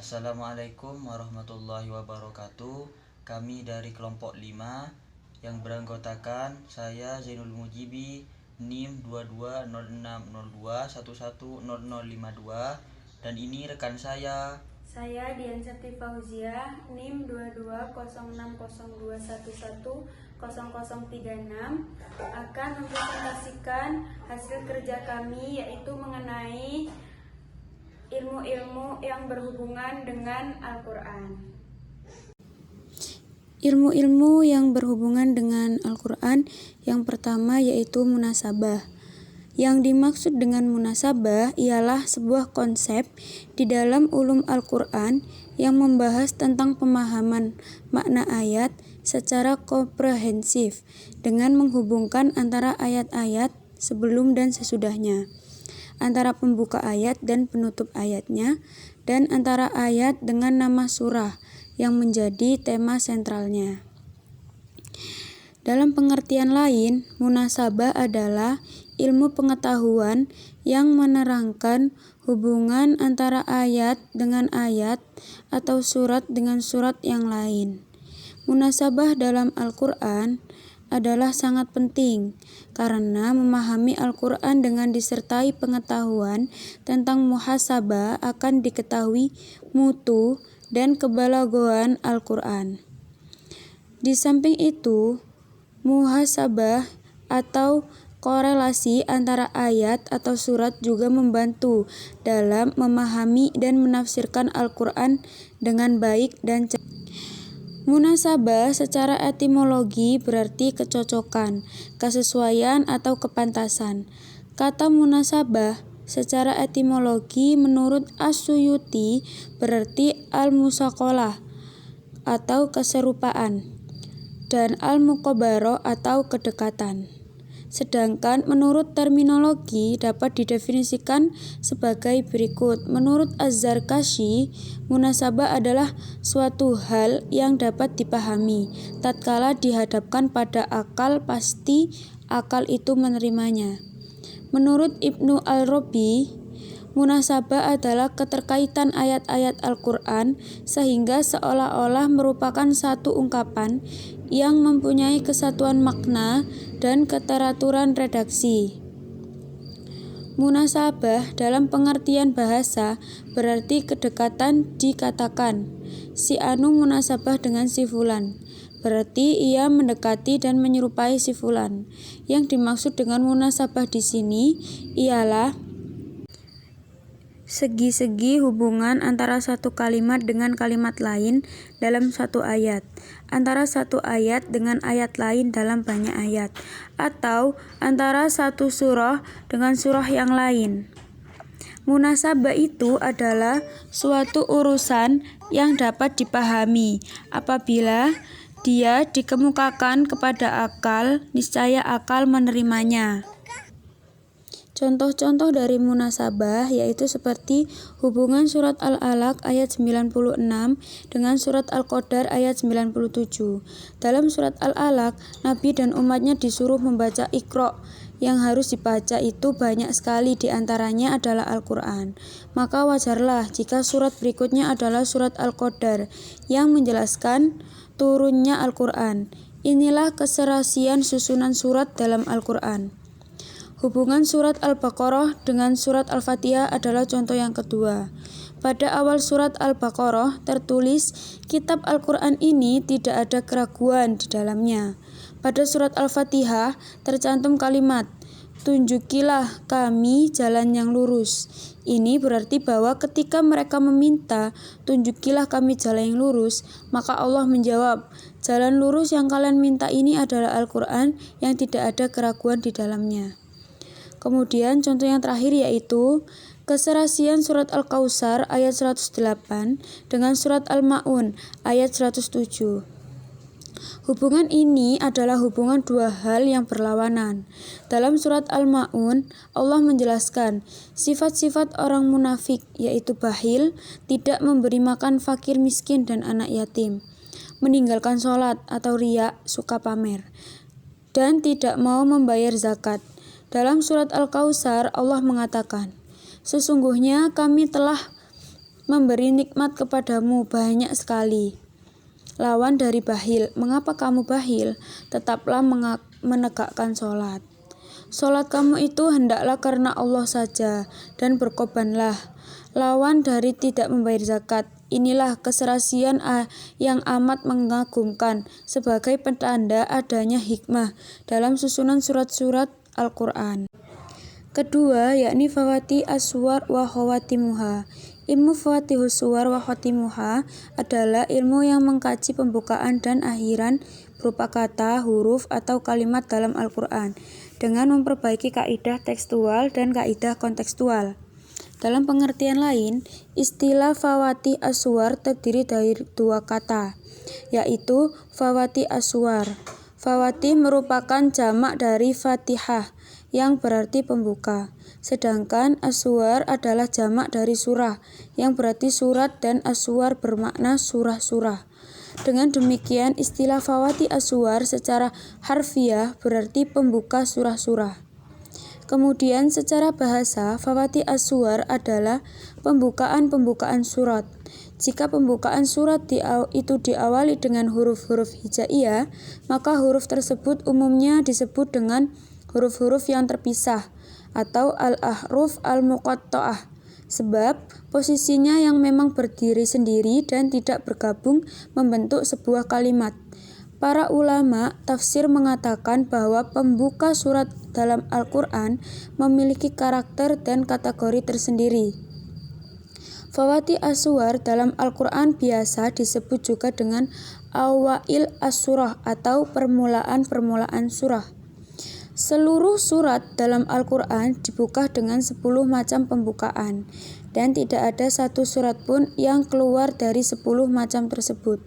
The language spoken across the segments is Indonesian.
Assalamualaikum warahmatullahi wabarakatuh. Kami dari kelompok 5 yang beranggotakan saya Zainul Mujibi, NIM 220602110052, dan ini rekan saya. Saya Dian Septi Fauzia, NIM 220602110036 akan mempresentasikan hasil kerja kami, yaitu mengenai ilmu-ilmu yang berhubungan dengan Al-Quran. Ilmu-ilmu yang berhubungan dengan Al-Quran yang pertama yaitu munasabah. Yang dimaksud dengan munasabah ialah sebuah konsep di dalam ulum Al-Quran yang membahas tentang pemahaman makna ayat secara komprehensif dengan menghubungkan antara ayat-ayat sebelum dan sesudahnya, antara pembuka ayat dan penutup ayatnya, dan antara ayat dengan nama surah yang menjadi tema sentralnya. Dalam pengertian lain, munasabah adalah ilmu pengetahuan yang menerangkan hubungan antara ayat dengan ayat atau surat dengan surat yang lain. Munasabah dalam Al-Quran adalah sangat penting karena memahami Al-Quran dengan disertai pengetahuan tentang muhasabah akan diketahui mutu dan kebalagoan Al-Quran. Di samping itu, muhasabah atau korelasi antara ayat atau surat juga membantu dalam memahami dan menafsirkan Al-Quran dengan baik dan cepat. Munasabah secara etimologi berarti kecocokan, kesesuaian atau kepantasan. Kata munasabah secara etimologi menurut As-Suyuti berarti al-musaqalah atau keserupaan dan al-muqabarah atau kedekatan. Sedangkan menurut terminologi dapat didefinisikan sebagai berikut. Menurut Az-Zarkashi, munasabah adalah suatu hal yang dapat dipahami tatkala dihadapkan pada akal pasti akal itu menerimanya. Menurut Ibnu Al-Rabi, munasabah adalah keterkaitan ayat-ayat Al-Quran sehingga seolah-olah merupakan satu ungkapan yang mempunyai kesatuan makna dan keteraturan redaksi. Munasabah dalam pengertian bahasa berarti kedekatan. Dikatakan, si anu munasabah dengan si fulan, berarti ia mendekati dan menyerupai si fulan. Yang dimaksud dengan munasabah di sini ialah segi-segi hubungan antara satu kalimat dengan kalimat lain dalam satu ayat, antara satu ayat dengan ayat lain dalam banyak ayat, atau antara satu surah dengan surah yang lain. Munasabah itu adalah suatu urusan yang dapat dipahami apabila dia dikemukakan kepada akal, niscaya akal menerimanya. Contoh-contoh dari munasabah yaitu seperti hubungan surat Al-Alaq ayat 96 dengan surat Al-Qadar ayat 97. Dalam surat Al-Alaq, Nabi dan umatnya disuruh membaca Iqra. Yang harus dibaca itu banyak sekali, diantaranya adalah Al-Quran. Maka wajarlah jika surat berikutnya adalah surat Al-Qadar yang menjelaskan turunnya Al-Quran. Inilah keserasian susunan surat dalam Al-Quran. Hubungan surat Al-Baqarah dengan surat Al-Fatihah adalah contoh yang kedua. Pada awal surat Al-Baqarah tertulis, kitab Al-Quran ini tidak ada keraguan di dalamnya. Pada surat Al-Fatihah tercantum kalimat, tunjukilah kami jalan yang lurus. Ini berarti bahwa ketika mereka meminta, tunjukilah kami jalan yang lurus, maka Allah menjawab, jalan lurus yang kalian minta ini adalah Al-Quran yang tidak ada keraguan di dalamnya. Kemudian contoh yang terakhir yaitu keserasian surat Al-Kautsar ayat 108 dengan surat Al-Ma'un ayat 107. Hubungan ini adalah hubungan dua hal yang berlawanan. Dalam surat Al-Ma'un, Allah menjelaskan sifat-sifat orang munafik, yaitu bakhil, tidak memberi makan fakir miskin dan anak yatim, meninggalkan sholat atau riya, suka pamer, dan tidak mau membayar zakat. Dalam surat Al-Kautsar, Allah mengatakan, sesungguhnya kami telah memberi nikmat kepadamu banyak sekali. Lawan dari bakhil, mengapa kamu bakhil? Tetaplah menegakkan sholat. Sholat kamu itu hendaklah karena Allah saja, dan berkorbanlah. Lawan dari tidak membayar zakat, inilah keserasian yang amat mengagumkan sebagai petanda adanya hikmah dalam susunan surat-surat Al-Quran. Kedua, yakni fawati aswar wa khawatimuha. Ilmu fawatihus suwar wa khawatimuha adalah ilmu yang mengkaji pembukaan dan akhiran berupa kata, huruf, atau kalimat dalam Al-Quran dengan memperbaiki kaidah tekstual dan kaidah kontekstual. Dalam pengertian lain, istilah fawati aswar terdiri dari dua kata, yaitu fawati aswar. Fawati merupakan jamak dari fatihah yang berarti pembuka, sedangkan aswar adalah jamak dari surah yang berarti surat, dan aswar bermakna surah-surah. Dengan demikian, istilah fawati aswar secara harfiah berarti pembuka surah-surah. Kemudian secara bahasa, fawati aswar adalah pembukaan surat. Jika pembukaan surat itu diawali dengan huruf-huruf hijaiyah, maka huruf tersebut umumnya disebut dengan huruf-huruf yang terpisah atau al-ahruf al-muqatta'ah, sebab posisinya yang memang berdiri sendiri dan tidak bergabung membentuk sebuah kalimat. Para ulama tafsir mengatakan bahwa pembuka surat dalam Al-Quran memiliki karakter dan kategori tersendiri. Fawati aswar dalam Al-Quran biasa disebut juga dengan awail as-surah atau permulaan-permulaan surah. Seluruh surat dalam Al-Quran dibuka dengan 10 macam pembukaan, dan tidak ada satu surat pun yang keluar dari 10 macam tersebut.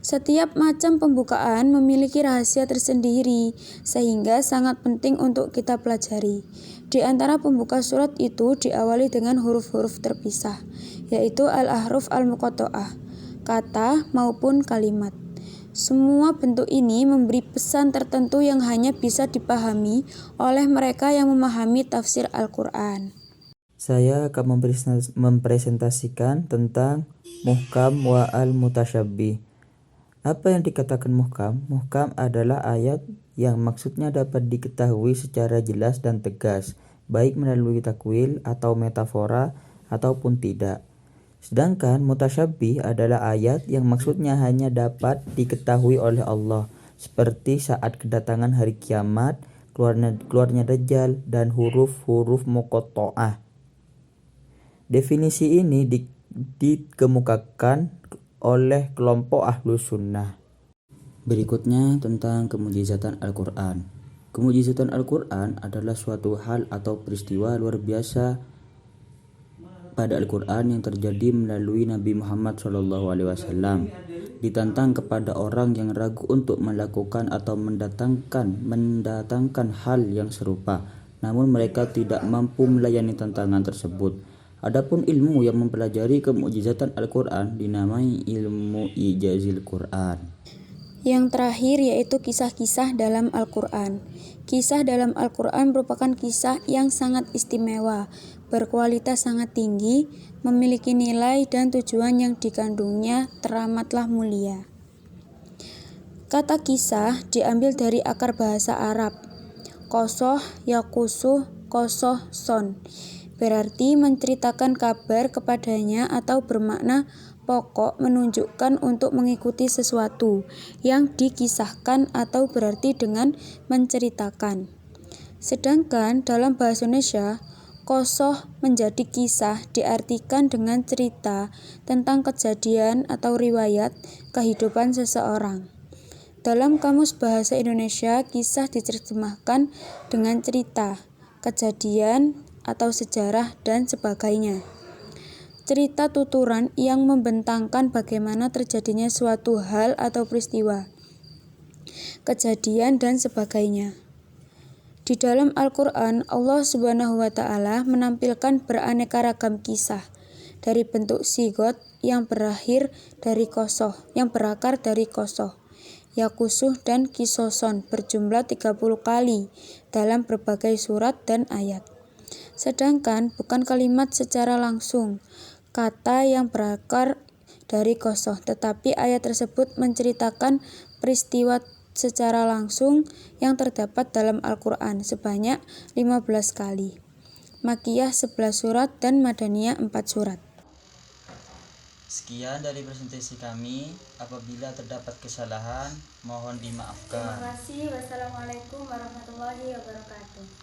Setiap macam pembukaan memiliki rahasia tersendiri, sehingga sangat penting untuk kita pelajari. Di antara pembuka surat itu diawali dengan huruf-huruf terpisah, yaitu al-ahruf al-muqatta'ah, kata maupun kalimat. Semua bentuk ini memberi pesan tertentu yang hanya bisa dipahami oleh mereka yang memahami tafsir Al-Quran. Saya akan mempresentasikan tentang muhkam wa al-mutasyabbih. Apa yang dikatakan muhkam? Muhkam adalah ayat yang maksudnya dapat diketahui secara jelas dan tegas, baik melalui takwil atau metafora ataupun tidak. Sedangkan mutasyabbih adalah ayat yang maksudnya hanya dapat diketahui oleh Allah, seperti saat kedatangan hari kiamat, keluarnya Dajjal, dan huruf-huruf muqatta'ah. Definisi ini dikemukakan oleh kelompok Ahlus Sunnah. Berikutnya tentang kemujizatan Al-Quran. Kemujizatan Al-Quran adalah suatu hal atau peristiwa luar biasa pada Al-Quran yang terjadi melalui Nabi Muhammad SAW. Ditantang kepada orang yang ragu untuk melakukan atau mendatangkan hal yang serupa, namun mereka tidak mampu melayani tantangan tersebut. Adapun ilmu yang mempelajari kemukjizatan Al-Quran dinamai ilmu ijazil Quran. Yang terakhir yaitu kisah-kisah dalam Al-Quran. Kisah dalam Al-Quran merupakan kisah yang sangat istimewa, berkualitas sangat tinggi, memiliki nilai dan tujuan yang dikandungnya teramatlah mulia. Kata kisah diambil dari akar bahasa Arab, qosoh, yaqusuh, qosoh, son, berarti menceritakan kabar kepadanya atau bermakna pokok, menunjukkan untuk mengikuti sesuatu yang dikisahkan atau berarti dengan menceritakan. Sedangkan dalam bahasa Indonesia, qosoh menjadi kisah diartikan dengan cerita tentang kejadian atau riwayat kehidupan seseorang. Dalam Kamus Bahasa Indonesia, kisah diterjemahkan dengan cerita, kejadian atau sejarah dan sebagainya. Cerita tuturan yang membentangkan bagaimana terjadinya suatu hal atau peristiwa, kejadian dan sebagainya. Di dalam Al-Quran, Allah Subhanahu wa Ta'ala menampilkan beraneka ragam kisah dari bentuk sigot yang berakar dari qosoh, yaqusuh dan kisoson berjumlah 30 kali dalam berbagai surat dan ayat. Sedangkan bukan kalimat secara langsung, kata yang berakar dari qosoh, tetapi ayat tersebut menceritakan peristiwa secara langsung yang terdapat dalam Al-Quran sebanyak 15 kali. Makkiyah 11 surat dan Madaniyah 4 surat. Sekian dari presentasi kami. Apabila terdapat kesalahan, mohon Terima dimaafkan. kasih. Wassalamualaikum warahmatullahi wabarakatuh.